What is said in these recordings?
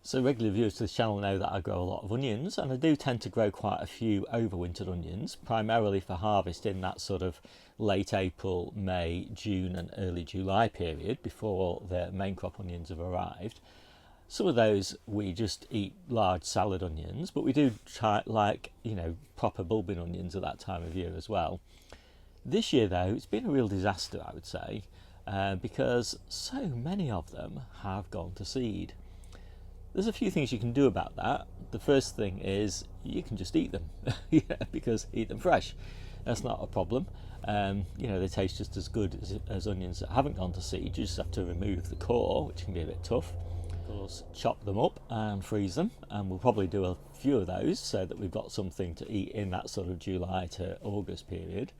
So regular viewers to this channel know that I grow a lot of onions, and I do tend to grow quite a few overwintered onions, primarily for harvest in that sort of late April, May, June and early July period before the main crop onions have arrived. Some of those we just eat large salad onions, but we do try proper bulbing onions at that time of year as well. This year though, it's been a real disaster, I would say, because so many of them have gone to seed. There's a few things you can do about that. The first thing is you can just eat them, because eat them fresh. That's not a problem. They taste just as good as onions that haven't gone to seed. You just have to remove the core, which can be a bit tough. Of course, chop them up and freeze them, and we'll probably do a few of those so that we've got something to eat in that sort of July to August period.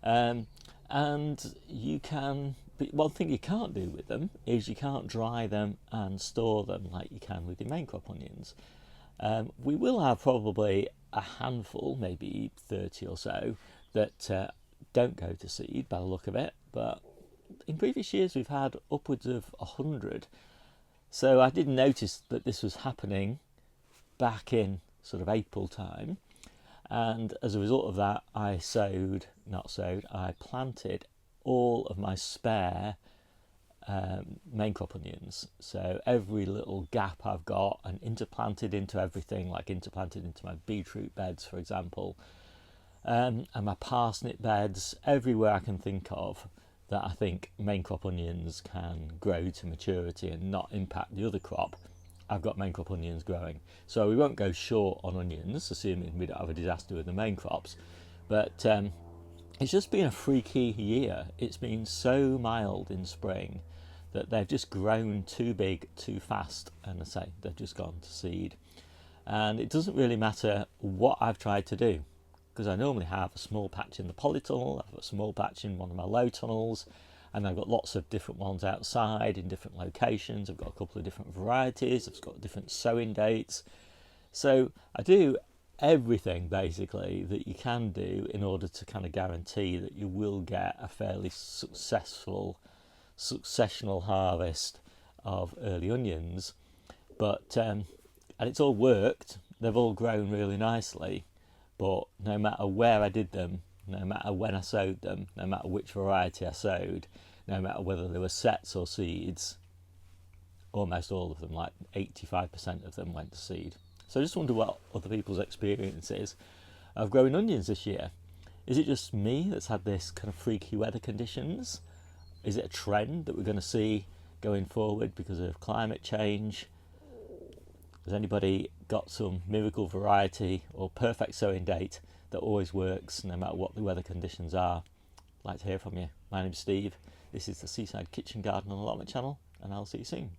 And you can, but one thing you can't do with them is you can't dry them and store them like you can with your main crop onions. We will have probably a handful, maybe 30 or so, that don't go to seed by the look of it, but in previous years we've had upwards of 100. So I did notice that this was happening back in sort of April time, and as a result of that I planted all of my spare main crop onions. So every little gap I've got and interplanted into everything, like interplanted into my beetroot beds for example, and my parsnip beds, everywhere I can think of that I think main crop onions can grow to maturity and not impact the other crop. I've got main crop onions growing. So we won't go short on onions, assuming we don't have a disaster with the main crops. But it's just been a freaky year. It's been so mild in spring that they've just grown too big too fast, and I say they've just gone to seed. And it doesn't really matter what I've tried to do, because I normally have a small patch in the polytunnel, I've got a small patch in one of my low tunnels, and I've got lots of different ones outside in different locations. I've got a couple of different varieties, I've got different sowing dates. So I do everything basically that you can do in order to kind of guarantee that you will get a fairly successful successional harvest of early onions. But and it's all worked, they've all grown really nicely, but no matter where I did them, no matter when I sowed them, no matter which variety I sowed, no matter whether they were sets or seeds, almost all of them, like 85% of them, went to seed. So I just wonder what other people's experience is of growing onions this year. Is it just me that's had this kind of freaky weather conditions? Is it a trend that we're going to see going forward because of climate change? Has anybody got some miracle variety or perfect sowing date that always works no matter what the weather conditions are? I'd like to hear from you. My name's Steve. This is the Seaside Kitchen Garden and Allotment channel, and I'll see you soon.